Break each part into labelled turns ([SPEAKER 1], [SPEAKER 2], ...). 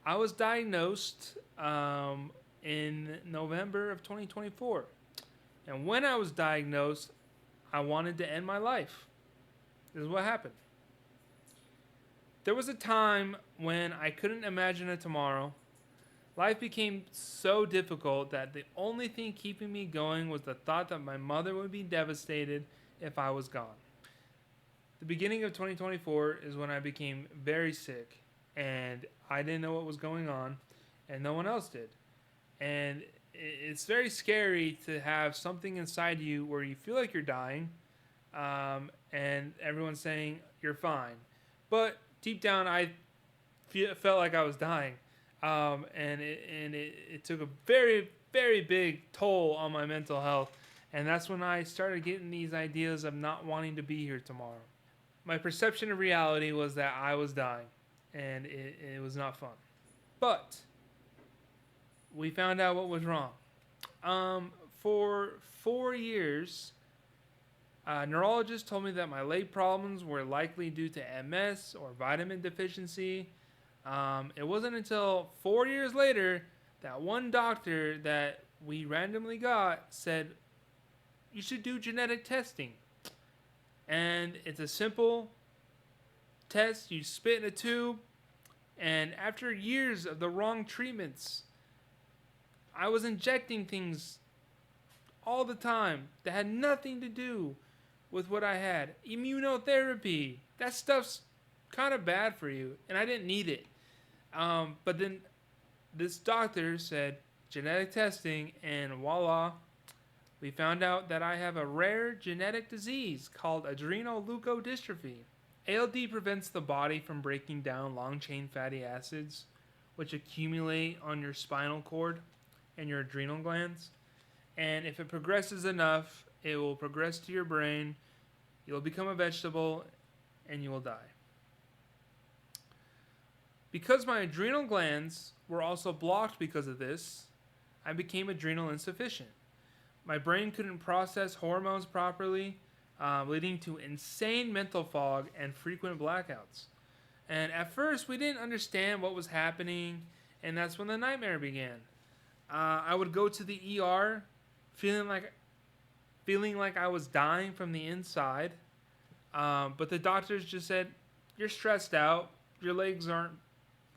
[SPEAKER 1] I was diagnosed in November of 2024. And when I was diagnosed, I wanted to end my life. This is what happened. There was a time when I couldn't imagine a tomorrow. Life became so difficult that the only thing keeping me going was the thought that my mother would be devastated if I was gone. The beginning of 2024 is when I became very sick, and I didn't know what was going on, and no one else did. And it's very scary to have something inside you where you feel like you're dying, and everyone's saying you're fine. But deep down, felt like I was dying, and it took a very very big toll on my mental health, and that's when I started getting these ideas of not wanting to be here tomorrow. My perception of reality was that I was dying, and it was not fun. But we found out what was wrong. For 4 years, neurologists told me that my leg problems were likely due to MS or vitamin deficiency. It wasn't until 4 years later that one doctor that we randomly got said, you should do genetic testing. And it's a simple test. You spit in a tube, and after years of the wrong treatments, I was injecting things all the time that had nothing to do with what I had. Immunotherapy. That stuff's kind of bad for you, and I didn't need it. But then this doctor said genetic testing, and voila, we found out that I have a rare genetic disease called adrenal leukodystrophy. ALD prevents the body from breaking down long chain fatty acids, which accumulate on your spinal cord and your adrenal glands. And if it progresses enough, it will progress to your brain, you'll become a vegetable, and you will die. Because my adrenal glands were also blocked because of this, I became adrenal insufficient. My brain couldn't process hormones properly, leading to insane mental fog and frequent blackouts. And at first, we didn't understand what was happening, and that's when the nightmare began. I would go to the ER, feeling like I was dying from the inside, but the doctors just said, "You're stressed out. Your legs aren't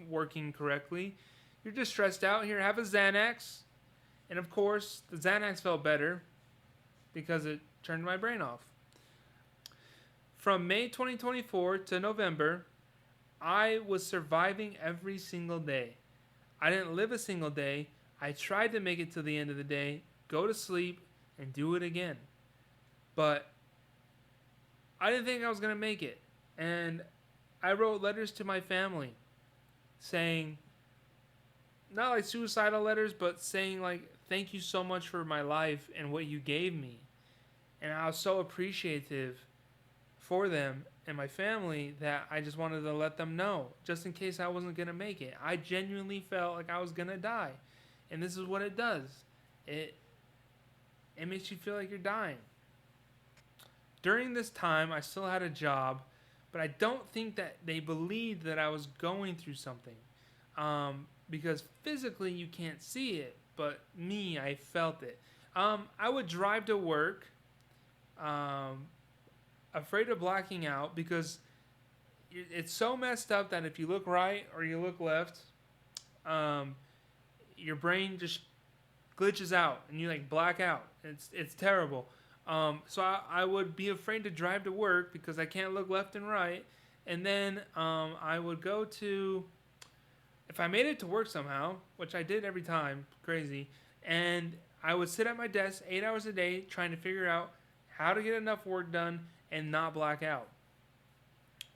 [SPEAKER 1] working correctly. You're just stressed out. Here, have a Xanax." And of course, the Xanax felt better because it turned my brain off. From May 2024 to November, I was surviving every single day. I didn't live a single day. I tried to make it to the end of the day, go to sleep, and do it again. But I didn't think I was going to make it. And I wrote letters to my family saying, not like suicidal letters, but saying like, thank you so much for my life and what you gave me. And I was so appreciative for them and my family that I just wanted to let them know, just in case I wasn't going to make it. I genuinely felt like I was going to die. And this is what it does. It makes you feel like you're dying. During this time, I still had a job, but I don't think that they believed that I was going through something. Because physically you can't see it, but me, I felt it. I would drive to work, afraid of blacking out because it's so messed up that if you look right or you look left, your brain just glitches out and you like black out. It's terrible. So I would be afraid to drive to work because I can't look left and right. And then I would go to, if I made it to work somehow, which I did every time, crazy, and I would sit at my desk 8 hours a day trying to figure out how to get enough work done and not black out.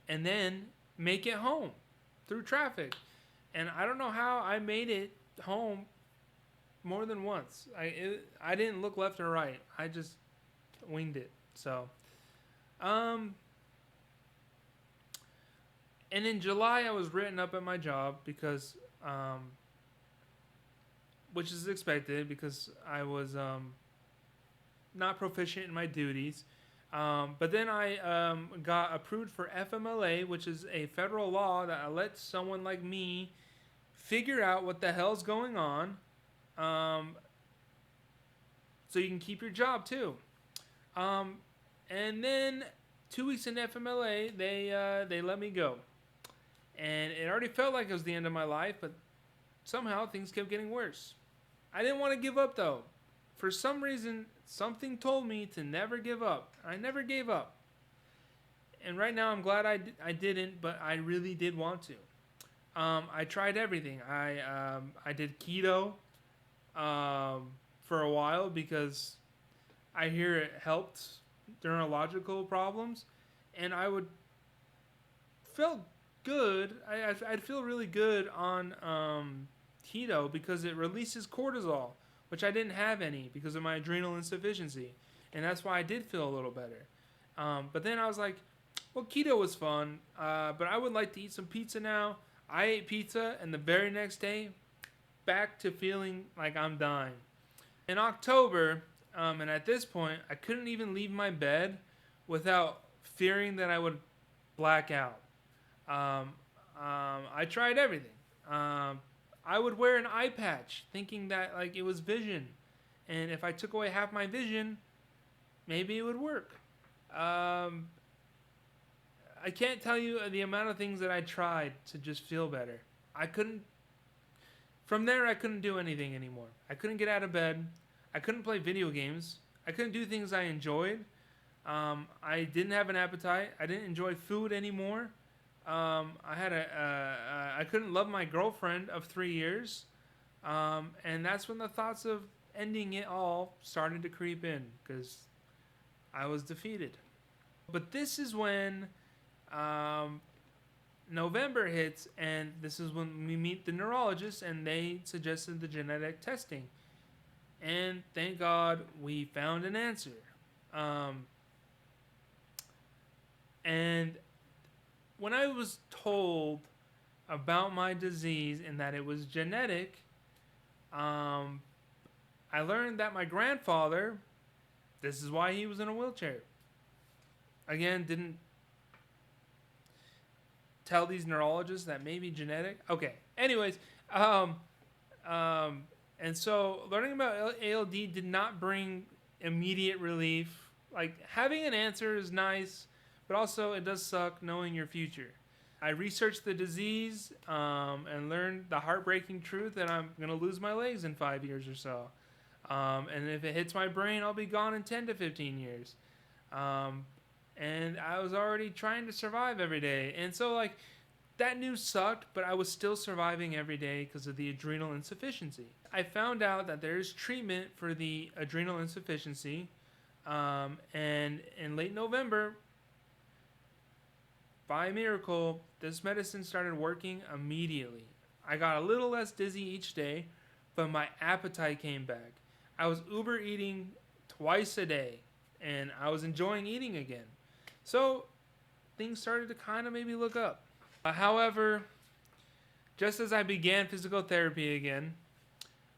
[SPEAKER 1] And then make it home through traffic. And I don't know how I made it home more than once. I didn't look left or right. I just winged it. So, and in July I was written up at my job because, which is expected because I was not proficient in my duties. But then I got approved for FMLA, which is a federal law that lets someone like me figure out what the hell's going on, um, so you can keep your job too. Um, and then 2 weeks in FMLA, they let me go, and it already felt like it was the end of my life, but somehow things kept getting worse. I didn't want to give up though. For some reason, something told me to never give up. I never gave up. And right now, I'm glad I didn't, but I really did want to. I tried everything. I did keto for a while because I hear it helped neurological problems, and I would felt good. I'd feel really good on keto because it releases cortisol, which I didn't have any because of my adrenal insufficiency, and that's why I did feel a little better. But then I was like, well, keto was fun, but I would like to eat some pizza now. I ate pizza, and the very next day, back to feeling like I'm dying. In October, and at this point, I couldn't even leave my bed without fearing that I would black out. I tried everything. I would wear an eye patch, thinking that like it was vision, and if I took away half my vision, maybe it would work. I can't tell you the amount of things that I tried to just feel better. I couldn't. From there, I couldn't do anything anymore. I couldn't get out of bed. I couldn't play video games. I couldn't do things I enjoyed. I didn't have an appetite. I didn't enjoy food anymore. I couldn't love my girlfriend of 3 years. And that's when the thoughts of ending it all started to creep in because I was defeated. But this is when November hits, and this is when we meet the neurologist, and they suggested the genetic testing. And thank God we found an answer. And when I was told about my disease and that it was genetic, I learned that my grandfather, this is why he was in a wheelchair. Again, didn't tell these neurologists that maybe genetic. Okay. Anyways, and so learning about ALD did not bring immediate relief. Like having an answer is nice, but also it does suck knowing your future. I researched the disease and learned the heartbreaking truth that I'm gonna lose my legs in 5 years or so. And if it hits my brain, I'll be gone in 10 to 15 years. And I was already trying to survive every day. And so, like, that news sucked, but I was still surviving every day because of the adrenal insufficiency. I found out that there is treatment for the adrenal insufficiency. And in late November, by miracle, this medicine started working immediately. I got a little less dizzy each day, but my appetite came back. I was Uber eating twice a day, and I was enjoying eating again. So things started to kind of maybe look up. However, just as I began physical therapy again,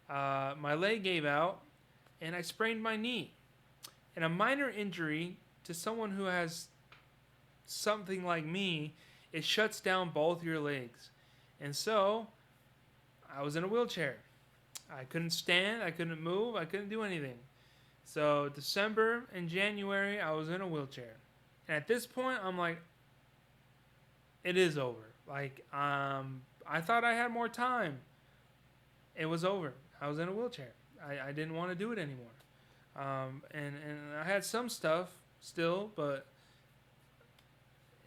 [SPEAKER 1] my leg gave out and I sprained my knee. And a minor injury to someone who has something like me, it shuts down both your legs. And so I was in a wheelchair. I couldn't stand, I couldn't move, I couldn't do anything. So December and January, I was in a wheelchair. And at this point, I'm like, it is over. Like, I thought I had more time. It was over. I was in a wheelchair. I didn't want to do it anymore. And I had some stuff still, but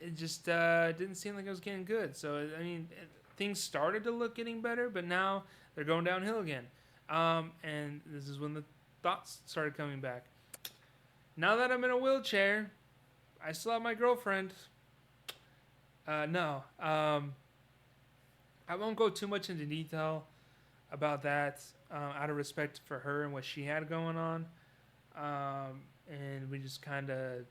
[SPEAKER 1] it just didn't seem like it was getting good. So, I mean, things started to look getting better, but now they're going downhill again. And this is when the thoughts started coming back. Now that I'm in a wheelchair, I still have my girlfriend. No. I won't go too much into detail about that out of respect for her and what she had going on. And we just kind of...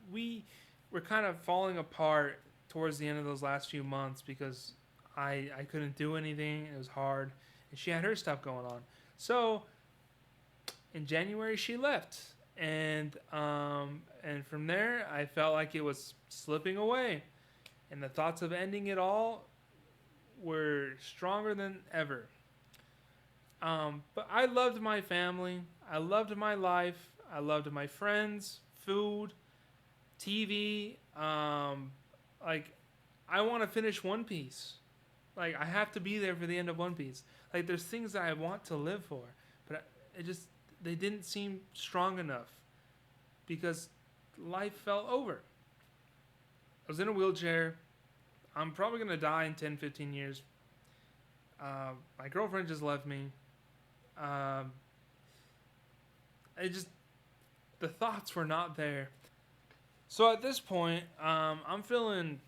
[SPEAKER 1] We're kind of falling apart towards the end of those last few months because I couldn't do anything. It was hard. And she had her stuff going on. So in January, she left. And from there, I felt like it was slipping away. And the thoughts of ending it all were stronger than ever. But I loved my family. I loved my life. I loved my friends, food, TV. Like, I want to finish One Piece. Like, I have to be there for the end of One Piece. Like, there's things that I want to live for, but it just they didn't seem strong enough because life fell over. I was in a wheelchair. I'm probably gonna die in 10, 15 years. My girlfriend just left me. Um, it just the thoughts were not there. So at this point, I'm feeling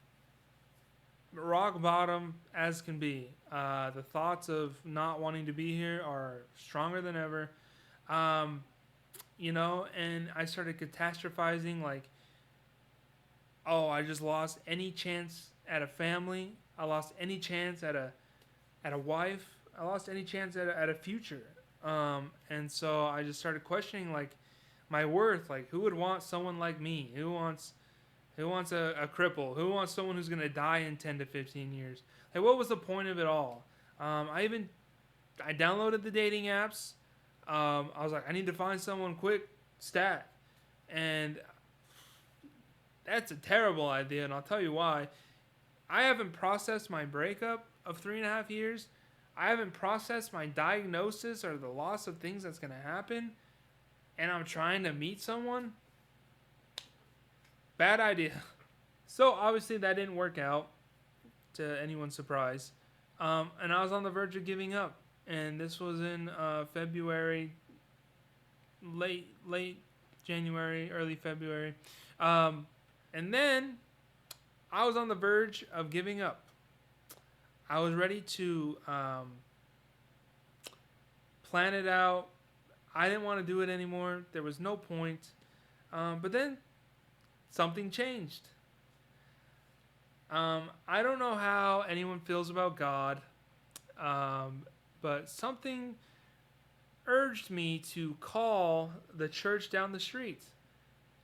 [SPEAKER 1] rock bottom as can be. The thoughts of not wanting to be here are stronger than ever. Um, and I started catastrophizing like, oh, I just lost any chance at a family. I lost any chance at a wife. I lost any chance at a future. And so I just started questioning like my worth. Like, who would want someone like me? Who wants a cripple? Who wants someone who's gonna die in 10 to 15 years? Like, what was the point of it all? I downloaded the dating apps. I was like, I need to find someone quick, stat, and that's a terrible idea, and I'll tell you why. I haven't processed my breakup of 3.5 years. I haven't processed my diagnosis or the loss of things that's gonna happen, and I'm trying to meet someone. Bad idea. So obviously that didn't work out, to anyone's surprise. And I was on the verge of giving up. And this was in February, late January, early February. And then I was on the verge of giving up. I was ready to plan it out. I didn't want to do it anymore. There was no point. But then something changed. I don't know how anyone feels about God, but something urged me to call the church down the street.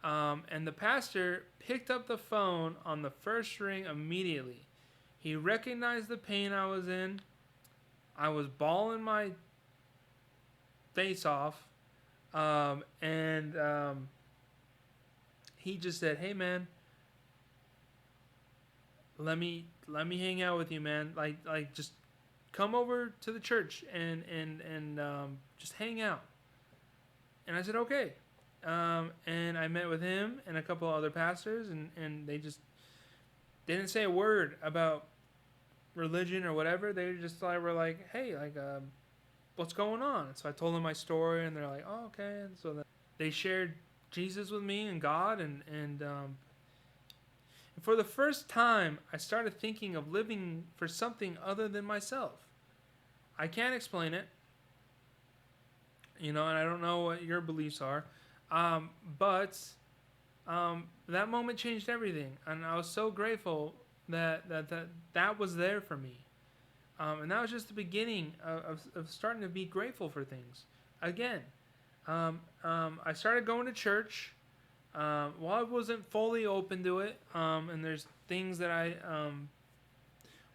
[SPEAKER 1] And the pastor picked up the phone on the first ring immediately. He recognized the pain I was in. I was bawling my face off. And he just said, "Hey, man, let me hang out with you, man. Like just come over to the church and just hang out." And I said, "Okay." And I met with him and a couple other pastors, and they didn't say a word about religion or whatever. They just were like, "Hey, like, what's going on?" And so I told them my story, and they're like, "Oh, okay." And so they shared Jesus with me and God, and for the first time, I started thinking of living for something other than myself. I can't explain it, and I don't know what your beliefs are, but that moment changed everything, and I was so grateful that was there for me, and that was just the beginning of starting to be grateful for things again. I started going to church. Well, I wasn't fully open to it, and there's things that I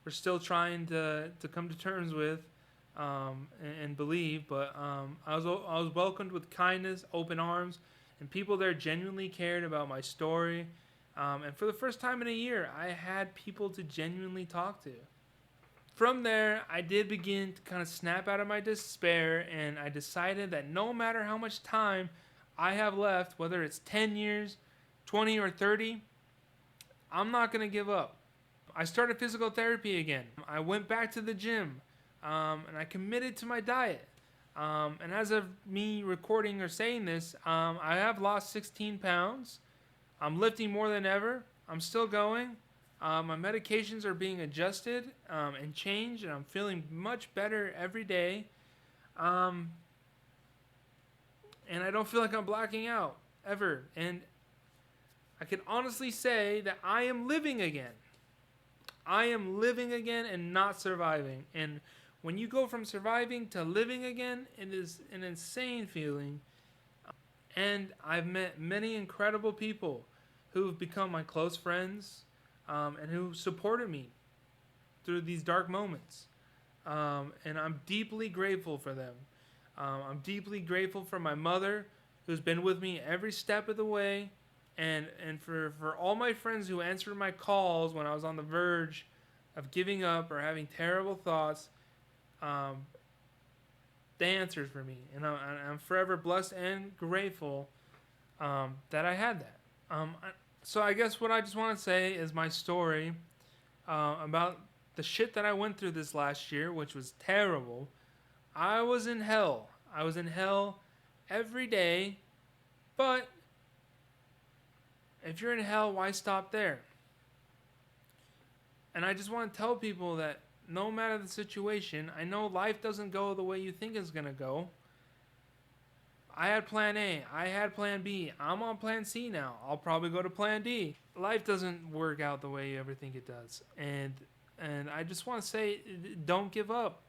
[SPEAKER 1] we're still trying to come to terms with and believe. But I was welcomed with kindness, open arms, and people there genuinely cared about my story. And for the first time in a year, I had people to genuinely talk to. From there, I did begin to kind of snap out of my despair, and I decided that no matter how much time I have left, whether it's 10 years, 20, or 30, I'm not going to give up. I started physical therapy again. I went back to the gym, and I committed to my diet. And as of me recording or saying this, I have lost 16 pounds. I'm lifting more than ever. I'm still going. My medications are being adjusted and changed, and I'm feeling much better every day. And I don't feel like I'm blacking out, ever. And I can honestly say that I am living again. I am living again and not surviving. And when you go from surviving to living again, it is an insane feeling. And I've met many incredible people who've become my close friends and who supported me through these dark moments. And I'm deeply grateful for them. I'm deeply grateful for my mother, who's been with me every step of the way, and for all my friends who answered my calls when I was on the verge of giving up or having terrible thoughts. Um, they answered for me, and I'm forever blessed and grateful that I had that. So I guess what I just want to say is my story about the shit that I went through this last year, which was terrible. I was in hell. I was in hell every day, but if you're in hell, why stop there? And I just want to tell people that no matter the situation, I know life doesn't go the way you think it's going to go. I had plan A, I had plan B, I'm on plan C now. I'll probably go to plan D. Life doesn't work out the way you ever think it does. And I just want to say, don't give up.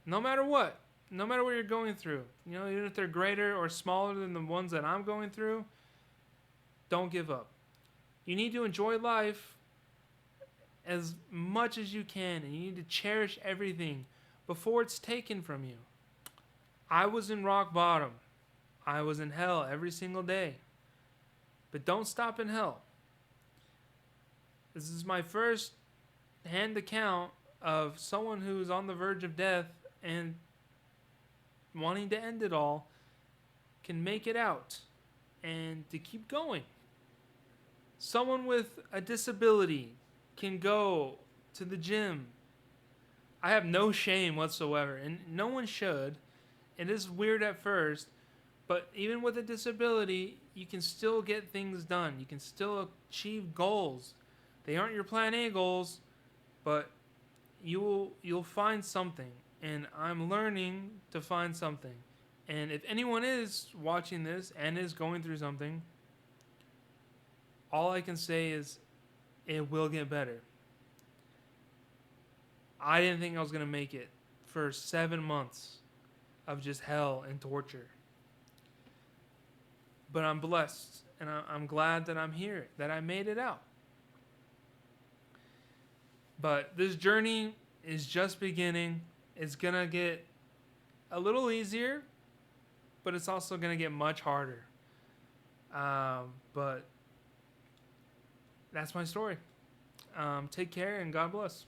[SPEAKER 1] No matter what. No matter what you're going through. You know, even if they're greater or smaller than the ones that I'm going through, don't give up. You need to enjoy life as much as you can, and you need to cherish everything before it's taken from you. I was in rock bottom. I was in hell every single day. But don't stop in hell. This is my first hand account of someone who's on the verge of death and wanting to end it all can make it out and to keep going. Someone with a disability can go to the gym. I have no shame whatsoever, and no one should. It is weird at first, but even with a disability, you can still get things done. You can still achieve goals. They aren't your plan A goals, but you'll find something. And I'm learning to find something. And if anyone is watching this and is going through something, all I can say is it will get better. I didn't think I was going to make it for 7 months of just hell and torture. But I'm blessed, and I'm glad that I'm here, that I made it out. But this journey is just beginning. It's going to get a little easier, but it's also going to get much harder. But that's my story. Take care, and God bless.